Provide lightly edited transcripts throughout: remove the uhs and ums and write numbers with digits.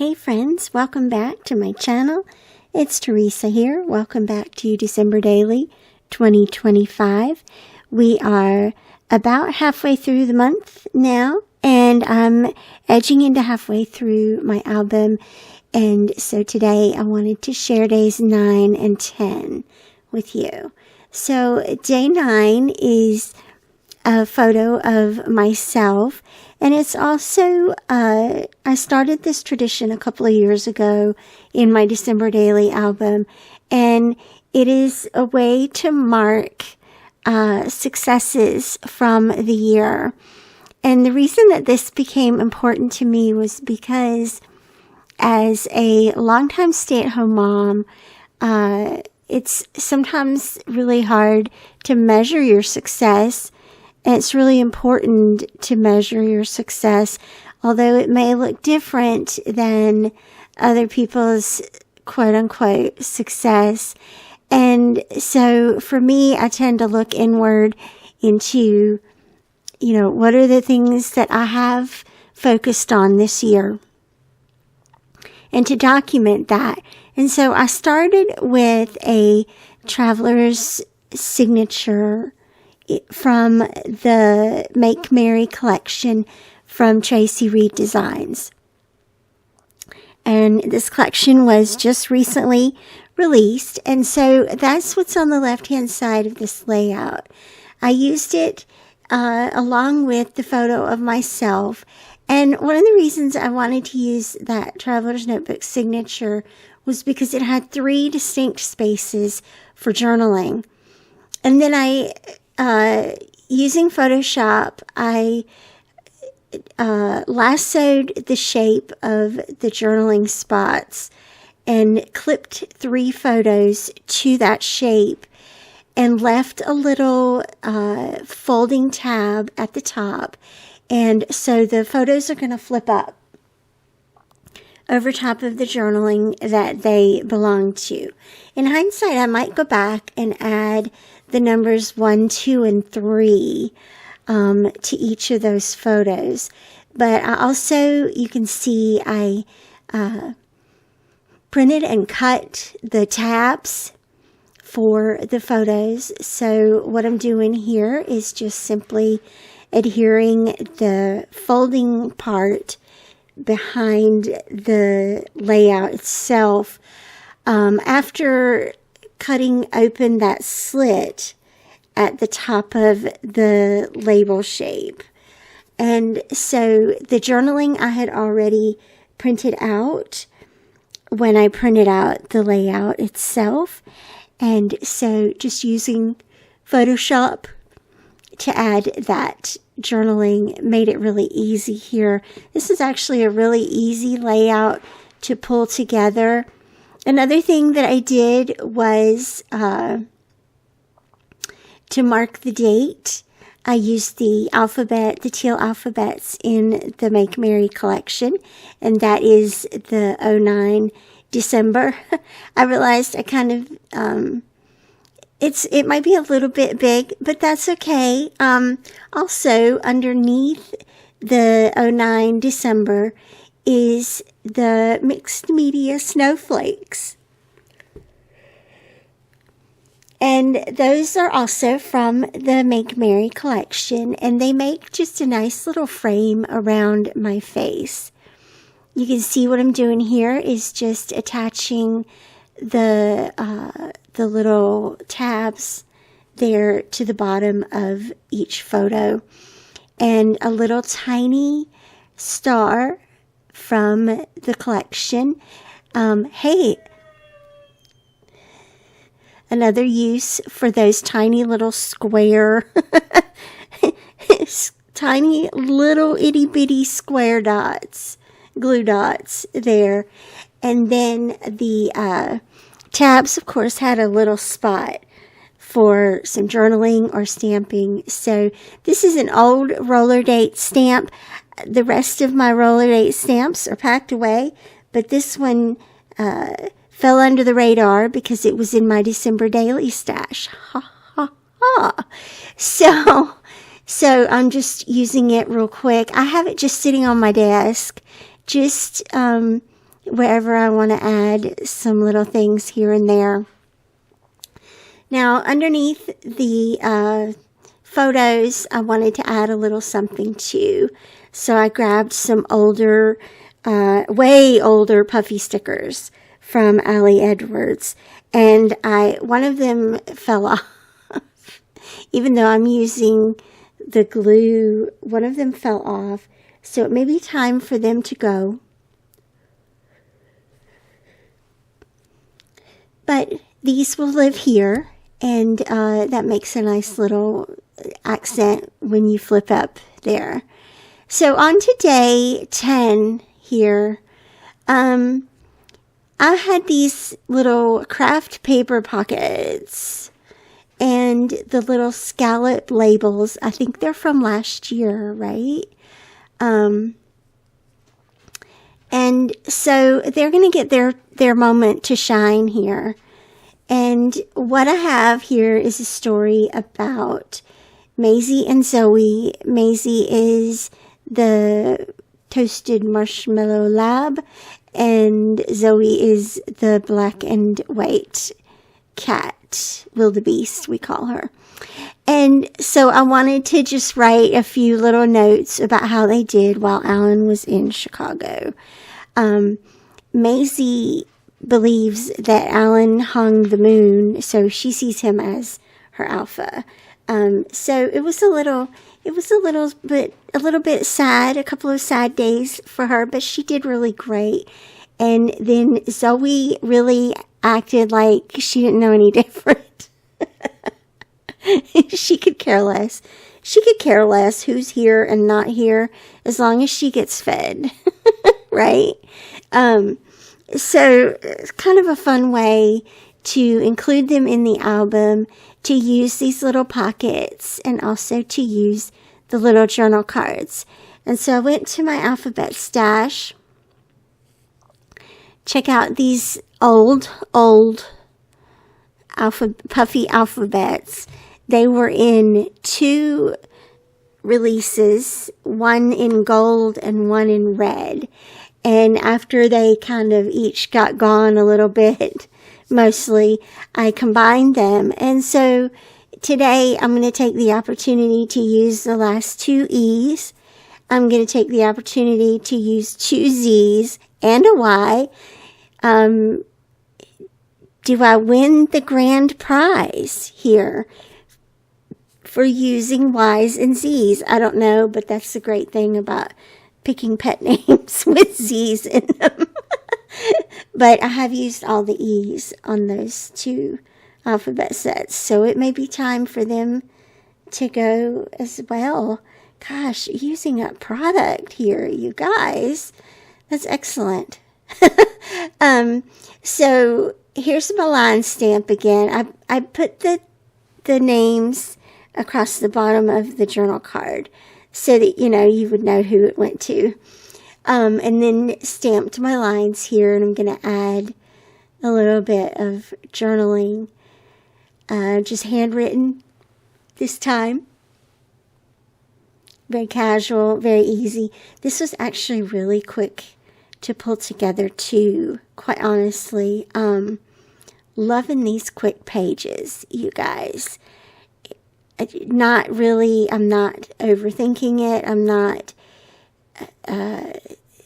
Hey friends, welcome back to my channel. It's Teresa here. Welcome back to December Daily 2025. We are about halfway through the month now, and I'm edging into halfway through my album. And so today I wanted to share days 9 and 10 with you. So day 9 is a photo of myself, and it's also, I started this tradition a couple of years ago in my December Daily album, and it is a way to mark successes from the year. And the reason that this became important to me was because as a longtime stay-at-home mom, it's sometimes really hard to measure your success. And it's really important to measure your success, although it may look different than other people's quote-unquote success. And so for me, I tend to look inward into, what are the things that I have focused on this year, and to document that. And so I started with a traveler's signature from the Make Merry collection from Traci Designs. And this collection was just recently released, and so that's what's on the left-hand side of this layout. I used it along with the photo of myself, and one of the reasons I wanted to use that Traveler's Notebook signature was because it had 3 distinct spaces for journaling. And then using Photoshop, I lassoed the shape of the journaling spots and clipped 3 photos to that shape and left a little folding tab at the top. And so the photos are going to flip up over top of the journaling that they belong to. In hindsight, I might go back and add the numbers 1, 2, and 3 to each of those photos. But I also, you can see I printed and cut the tabs for the photos. So what I'm doing here is just simply adhering the folding part behind the layout itself. After cutting open that slit at the top of the label shape. And so the journaling I had already printed out when I printed out the layout itself. And so just using Photoshop to add that journaling made it really easy here. This is actually a really easy layout to pull together. Another thing that I did was to mark the date. I used the teal alphabets in the Make Merry collection, and that is the 09 December. I realized I kind of, it might be a little bit big, but that's okay. Also, underneath the 09 December is the mixed media snowflakes. And those are also from the Make Merry collection, and they make just a nice little frame around my face. You can see what I'm doing here is just attaching the little tabs there to the bottom of each photo, and a little tiny star from the collection. Hey, another use for those tiny little square, tiny little itty bitty square dots, glue dots there. And then the tabs, of course, had a little spot for some journaling or stamping. So this is an old roller date stamp. The rest of my roller date stamps are packed away, but this one fell under the radar because it was in my December Daily stash. Ha, ha, ha. So I'm just using it real quick. I have it just sitting on my desk, just wherever I want to add some little things here and there. Now, underneath the photos, I wanted to add a little something too. So I grabbed some older, way older puffy stickers from Ali Edwards. And one of them fell off. Even though I'm using the glue, one of them fell off. So it may be time for them to go. But these will live here, and that makes a nice little accent when you flip up there. So on to day 10 here, I had these little craft paper pockets and the little scallop labels. I think they're from last year, right? And so they're going to get their moment to shine here. And what I have here is a story about Maisie and Zoe. Maisie is the toasted marshmallow lab, and Zoe is the black and white cat, wildebeest, we call her. And so I wanted to just write a few little notes about how they did while Alan was in Chicago. Maisie believes that Alan hung the moon, so she sees him as her alpha. So it was a little bit sad, a couple of sad days for her, but she did really great. And then Zoe really acted like she didn't know any different. She could care less. She could care less who's here and not here as long as she gets fed, right? So it's kind of a fun way to include them in the album, to use these little pockets, and also to use the little journal cards. And so I went to my alphabet stash. Check out these old puffy alphabets. They were in 2 releases, one in gold and one in red. And after they kind of each got gone a little bit, mostly, I combined them. And so today I'm going to take the opportunity to use the last 2 E's. I'm going to take the opportunity to use 2 Z's and a Y. Do I win the grand prize here for using Y's and Z's? I don't know, but that's the great thing about picking pet names with Z's in them. But I have used all the E's on those 2 alphabet sets, so it may be time for them to go as well. Gosh, using up product here, you guys. That's excellent. So here's my line stamp again. I put the names across the bottom of the journal card so that, you would know who it went to. And then stamped my lines here, and I'm going to add a little bit of journaling, just handwritten this time. Very casual, very easy. This was actually really quick to pull together too, quite honestly. Loving these quick pages, you guys. Not really, I'm not overthinking it. I'm not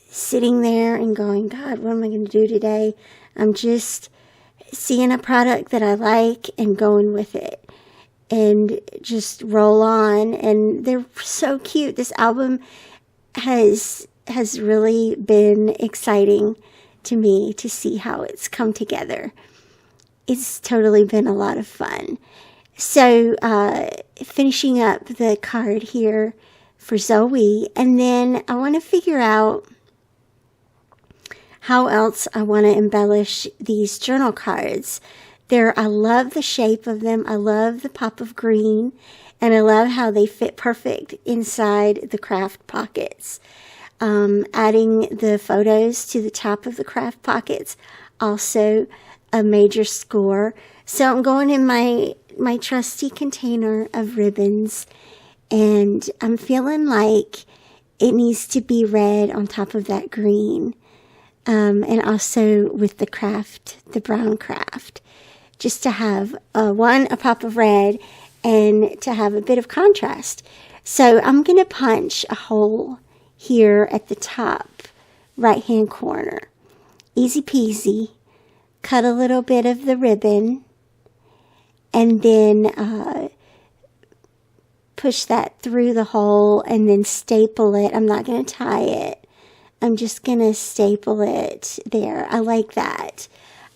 sitting there and going, God, what am I going to do today? I'm just seeing a product that I like and going with it. And just roll on. And they're so cute. This album has really been exciting to me to see how it's come together. It's totally been a lot of fun. So, finishing up the card here for Zoe, and then I want to figure out how else I want to embellish these journal cards. I love the shape of them. I love the pop of green, and I love how they fit perfect inside the craft pockets. Adding the photos to the top of the craft pockets, also a major score. So I'm going in my trusty container of ribbons, and I'm feeling like it needs to be red on top of that green. and also with the brown craft, just to have a pop of red and to have a bit of contrast. So I'm going to punch a hole here at the top right hand corner. Easy peasy. Cut a little bit of the ribbon and then push that through the hole and then staple it. I'm not going to tie it. I'm just going to staple it there. I like that.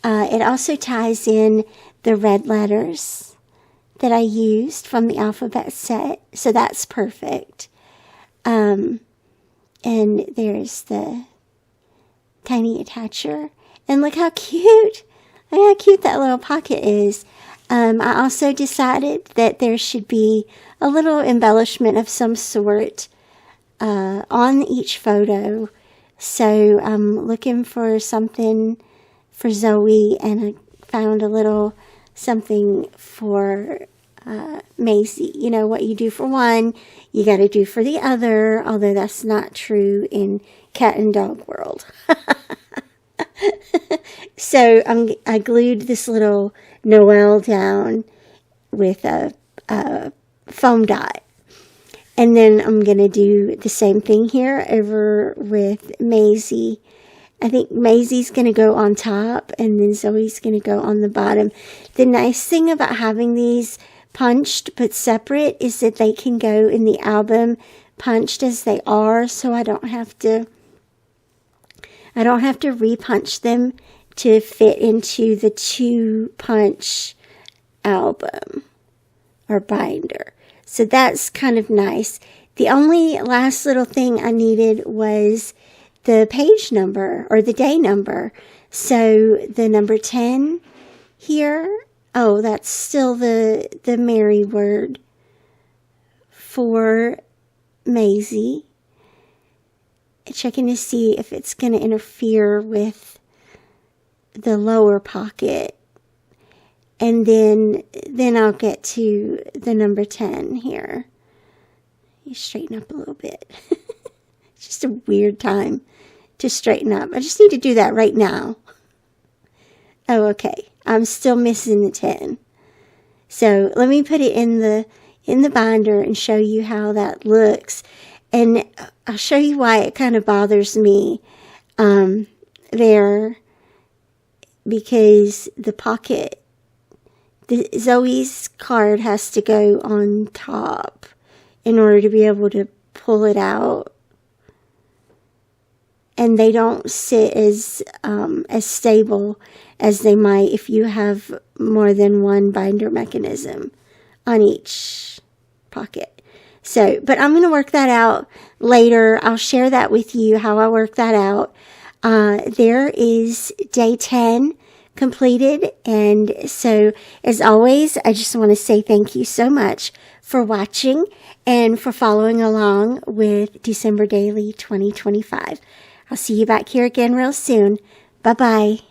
It also ties in the red letters that I used from the alphabet set, so that's perfect. And there's the tiny attacher. And look how cute! Look how cute that little pocket is. I also decided that there should be a little embellishment of some sort on each photo. So I'm looking for something for Zoe, and I found a little something for Maisie. You know, what you do for one, you got to do for the other, although that's not true in cat and dog world. So I glued this little Noelle down with a foam dot. And then I'm going to do the same thing here over with Maisie. I think Maisie's going to go on top and then Zoe's going to go on the bottom. The nice thing about having these punched but separate is that they can go in the album punched as they are, so I don't have to repunch them to fit into the 2-punch album or binder. So that's kind of nice. The only last little thing I needed was the page number or the day number. So the number 10 here, oh, that's still the Mary word for Maisie. Checking to see if it's going to interfere with the lower pocket. And then I'll get to the number 10 here. You straighten up a little bit. It's just a weird time to straighten up. I just need to do that right now. Oh, okay. I'm still missing the 10. So let me put it in the binder and show you how that looks. And I'll show you why it kind of bothers me there. Because the pocket, Zoe's card has to go on top in order to be able to pull it out. And they don't sit as stable as they might if you have more than one binder mechanism on each pocket. So, but I'm going to work that out later. I'll share that with you, how I work that out. There is day 10 completed. And so, as always, I just want to say thank you so much for watching and for following along with December Daily 2025. I'll see you back here again real soon. Bye-bye.